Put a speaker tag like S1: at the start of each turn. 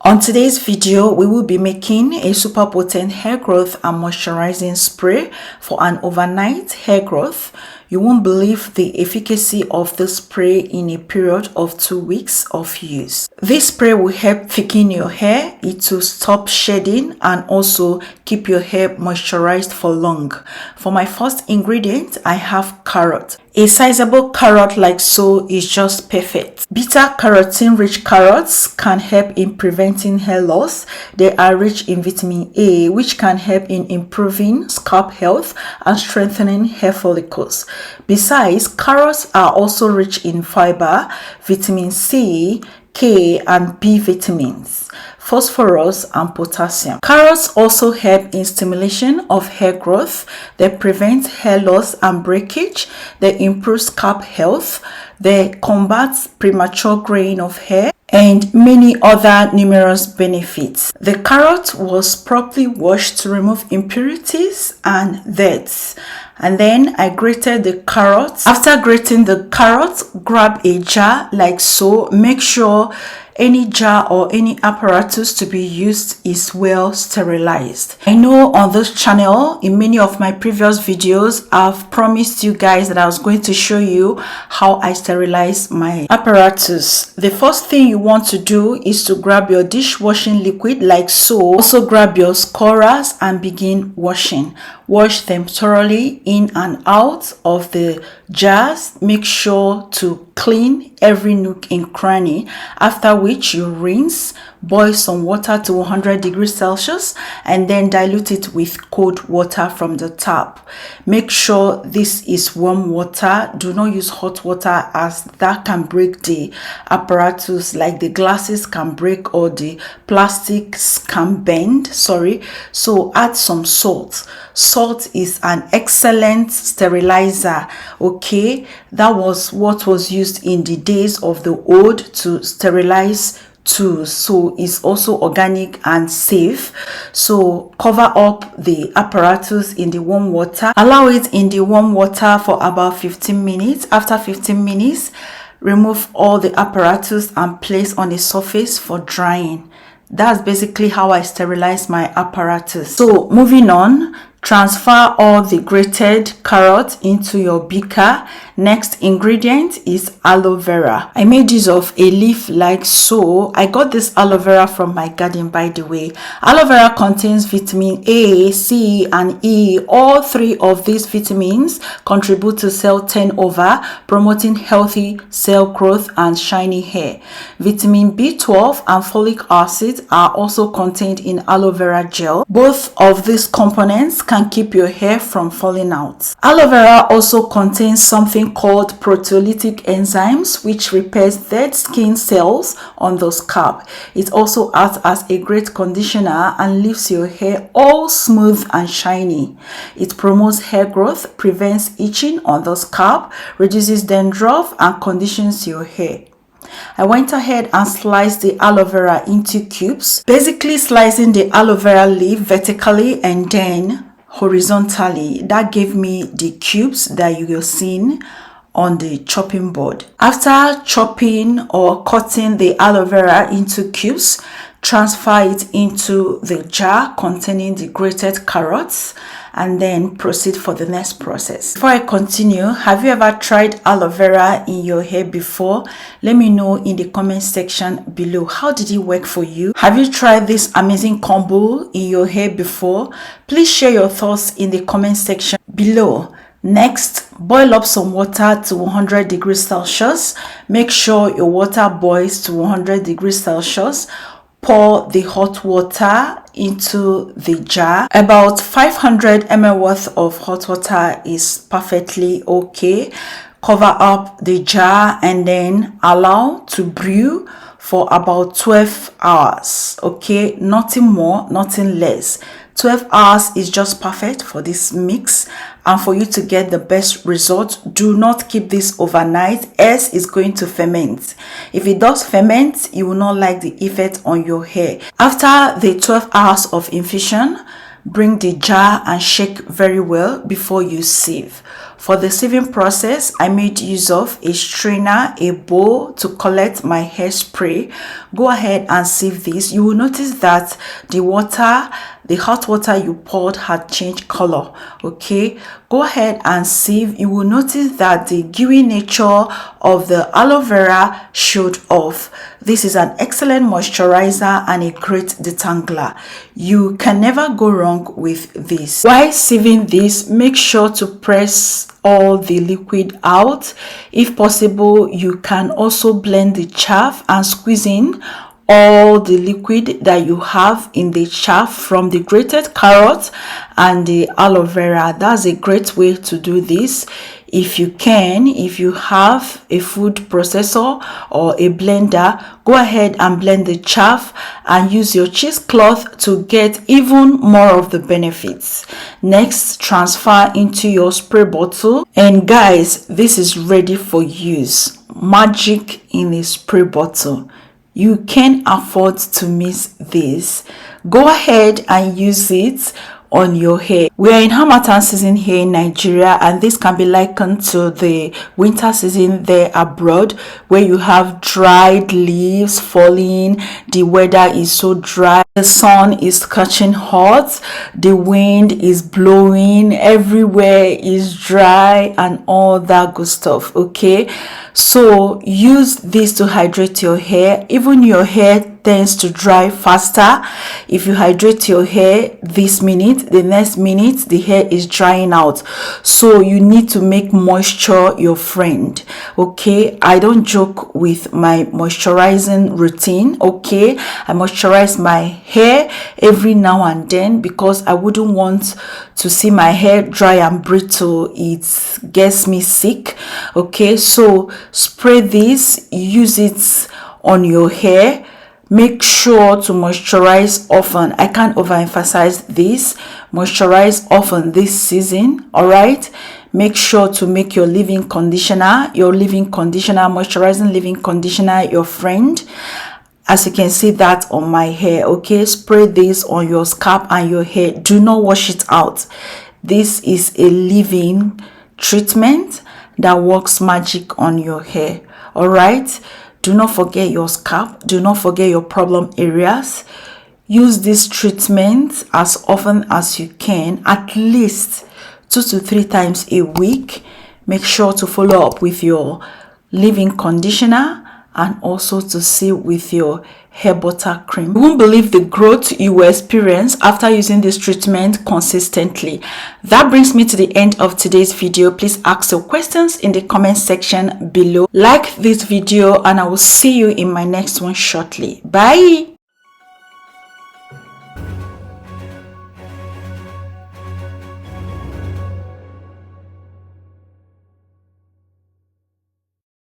S1: On today's video, we will be making a super potent hair growth and moisturizing spray for an overnight hair growth. You won't believe the efficacy of this spray in a period of 2 weeks of use. This spray will help thicken your hair, it will stop shedding and also keep your hair moisturized for long. For my first ingredient, I have carrot. A sizable carrot like so is just perfect. Beta carotene rich carrots can help in preventing hair loss. They are rich in vitamin A, which can help in improving scalp health and strengthening hair follicles. Besides, carrots are also rich in fiber, vitamin C, K and B vitamins, phosphorus and potassium. Carrots also help in stimulation of hair growth. They prevent hair loss and breakage. They improve scalp health. They combat premature graying of hair and many other numerous benefits. The carrot was properly washed to remove impurities and dirt. And then I grated the carrots. After grating the carrots, grab a jar like so. Make sure any jar or any apparatus to be used is well sterilized. I know on this channel, in many of my previous videos, I've promised you guys that I was going to show you how I sterilize my apparatus. The first thing you want to do is to grab your dishwashing liquid like so. Also grab your scrubers and begin washing. Wash them thoroughly in and out of the jars. Make sure to clean every nook and cranny, after which you rinse. Boil some water to 100 degrees Celsius and then dilute it with cold water from the tap. Make sure this is warm water. Do not use hot water, as that can break the apparatus, like the glasses can break or the plastics can bend. So add some salt. Salt is an excellent sterilizer. Okay, that was what was used in the days of the old to sterilize tools, so it's also organic and safe. So cover up the apparatus in the warm water. Allow it in the warm water for about 15 minutes. After 15 minutes, remove all the apparatus and place on a surface for drying. That's basically how I sterilize my apparatus. So moving on, transfer all the grated carrot into your beaker. Next ingredient is aloe vera. I made use of a leaf like so. I got this aloe vera from my garden, by the way. Aloe vera contains vitamin A, C and E. All three of these vitamins contribute to cell turnover, promoting healthy cell growth and shiny hair. Vitamin B12 and folic acid are also contained in aloe vera gel. Both of these components can keep your hair from falling out. Aloe vera also contains something called proteolytic enzymes, which repairs dead skin cells on the scalp. It also acts as a great conditioner and leaves your hair all smooth and shiny. It promotes hair growth, prevents itching on the scalp, reduces dandruff and conditions your hair. I went ahead and sliced the aloe vera into cubes, basically slicing the aloe vera leaf vertically and then horizontally. That gave me the cubes that you will see on the chopping board. After chopping or cutting the aloe vera into cubes, transfer it into the jar containing the grated carrots and then proceed for the next process. Before I continue, have you ever tried aloe vera in your hair before? Let me know in the comment section below. How did it work for you? Have you tried this amazing combo in your hair before? Please share your thoughts in the comment section below. Next, boil up some water to 100 degrees Celsius. Make sure your water boils to 100 degrees Celsius. Pour the hot water into the jar. About 500 ml worth of hot water is perfectly okay. Cover up the jar and then allow to brew for about 12 hours. Okay, nothing more, nothing less. 12 hours is just perfect for this mix, and for you to get the best result, do not keep this overnight, else it's going to ferment. If it does ferment, you will not like the effect on your hair. After the 12 hours of infusion, bring the jar and shake very well before you sieve. For the sieving process, I made use of a strainer, a bowl to collect my hairspray. Go ahead and sieve this. You will notice that the hot water you poured had changed color. Okay, go ahead and sieve. You will notice that the gooey nature of the aloe vera showed off. This is an excellent moisturizer and a great detangler. You can never go wrong with this. While sieving this, make sure to press all the liquid out. If possible, you can also blend the chaff and squeeze in all the liquid that you have in the chaff from the grated carrot and the aloe vera. That's a great way to do this. If you have a food processor or a blender, go ahead and blend the chaff and use your cheesecloth to get even more of the benefits. Next, transfer into your spray bottle, and guys, this is ready for use. Magic in a spray bottle. You can't afford to miss this. Go ahead and use it on your hair. We are in Harmattan season here in Nigeria, and this can be likened to the winter season there abroad, where you have dried leaves falling, the weather is so dry, the sun is scorching hot, the wind is blowing, everywhere is dry and all that good stuff. Okay, so use this to hydrate your hair. Even your hair tends to dry faster. If you hydrate your hair this minute, the next minute the hair is drying out. So you need to make moisture your friend. Okay, I don't joke with my moisturizing routine. Okay, I moisturize my hair every now and then because I wouldn't want to see my hair dry and brittle. It gets me sick. Okay, so spray this, use it on your hair. Make sure to moisturize often. I can't overemphasize this. Moisturize often this season. All right, make sure to make your leave-in conditioner, moisturizing leave-in conditioner your friend. As you can see that on my hair. Okay, spray this on your scalp and your hair. Do not wash it out. This is a leave-in treatment that works magic on your hair. All right, do not forget your scalp. Do not forget your problem areas. Use this treatment as often as you can, at least 2 to 3 times a week. Make sure to follow up with your leave-in conditioner and also to see with your hair butter cream. You won't believe the growth you will experience after using this treatment consistently. That brings me to the end of today's video. Please ask your questions in the comment section below. Like this video and I will see you in my next one shortly. Bye.